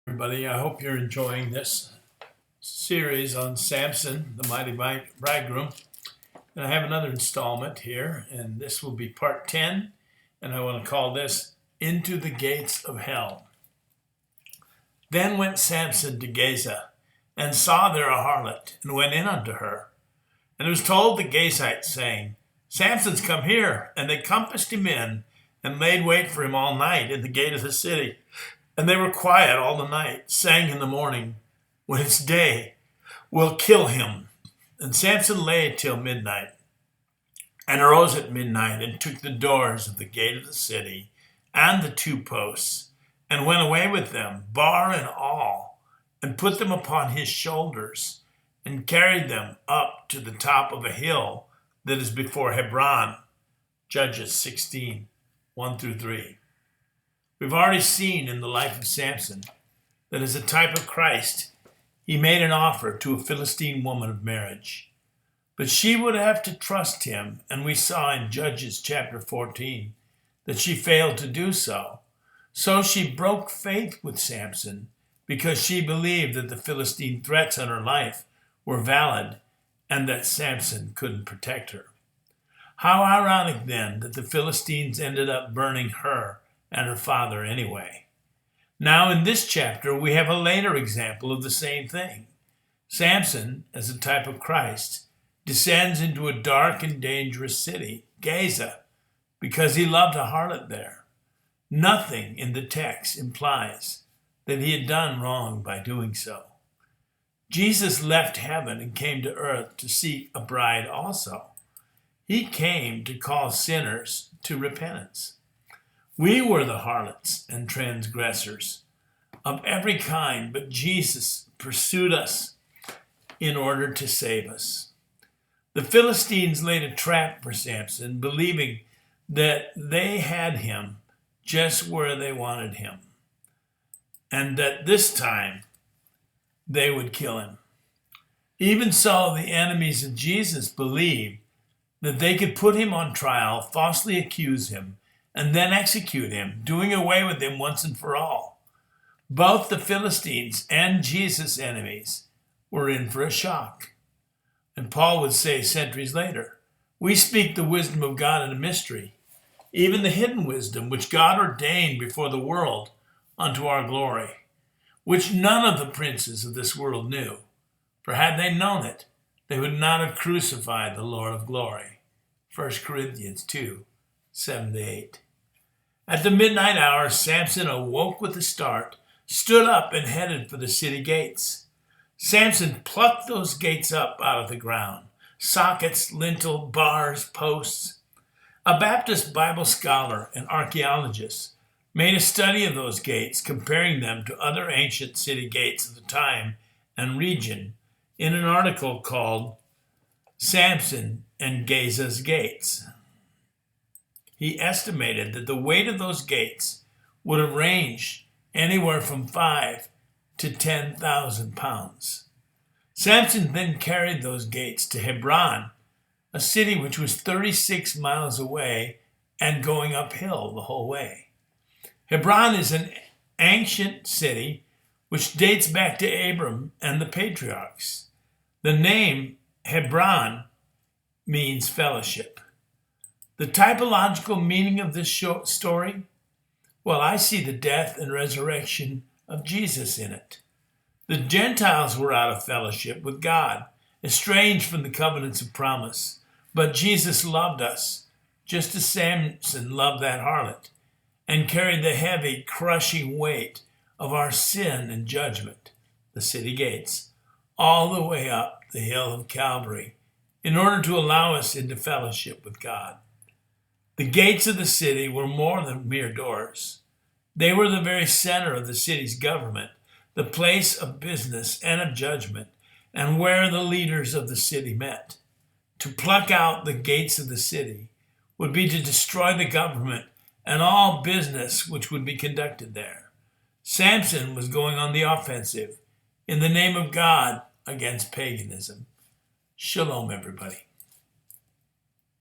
Everybody, I hope you're enjoying this series on Samson, the mighty bridegroom. And I have another installment here, and this will be part 10, and I want to call this Into the Gates of Hell. Then went Samson to Gaza, and saw there a harlot, and went in unto her. And it was told the Gazites, saying, Samson's come here. And they compassed him in, and laid wait for him all night in the gate of the city. And they were quiet all the night, saying in the morning, when it's day, we'll kill him. And Samson lay till midnight, and arose at midnight, and took the doors of the gate of the city, and the two posts, and went away with them, bar and all, and put them upon his shoulders, and carried them up to the top of a hill that is before Hebron. Judges 16, 1-3. We've already seen in the life of Samson that as a type of Christ, he made an offer to a Philistine woman of marriage. But she would have to trust him, and we saw in Judges chapter 14 that she failed to do so. So she broke faith with Samson because she believed that the Philistine threats on her life were valid and that Samson couldn't protect her. How ironic then that the Philistines ended up burning her and her father anyway. Now in this chapter, we have a later example of the same thing. Samson, as a type of Christ, descends into a dark and dangerous city, Gaza, because he loved a harlot there. Nothing in the text implies that he had done wrong by doing so. Jesus left heaven and came to earth to seek a bride also. He came to call sinners to repentance. We were the harlots and transgressors of every kind, but Jesus pursued us in order to save us. The Philistines laid a trap for Samson, believing that they had him just where they wanted him, and that this time they would kill him. Even so, the enemies of Jesus believed that they could put him on trial, falsely accuse him, and then execute him, doing away with him once and for all. Both the Philistines and Jesus' enemies were in for a shock. And Paul would say centuries later, we speak the wisdom of God in a mystery, even the hidden wisdom which God ordained before the world unto our glory, which none of the princes of this world knew. For had they known it, they would not have crucified the Lord of glory. 1 Corinthians 2, 7-8. At the midnight hour, Samson awoke with a start, stood up, and headed for the city gates. Samson plucked those gates up out of the ground, sockets, lintel, bars, posts. A Baptist Bible scholar and archaeologist made a study of those gates, comparing them to other ancient city gates of the time and region in an article called Samson and Gaza's Gates. He estimated that the weight of those gates would have ranged anywhere from 5 to 10,000 pounds. Samson then carried those gates to Hebron, a city which was 36 miles away and going uphill the whole way. Hebron is an ancient city which dates back to Abram and the patriarchs. The name Hebron means fellowship. The typological meaning of this story? Well, I see the death and resurrection of Jesus in it. The Gentiles were out of fellowship with God, estranged from the covenants of promise. But Jesus loved us, just as Samson loved that harlot, and carried the heavy, crushing weight of our sin and judgment, the city gates, all the way up the hill of Calvary, in order to allow us into fellowship with God. The gates of the city were more than mere doors. They were the very center of the city's government, the place of business and of judgment, and where the leaders of the city met. To pluck out the gates of the city would be to destroy the government and all business which would be conducted there. Samson was going on the offensive in the name of God against paganism. Shalom, everybody.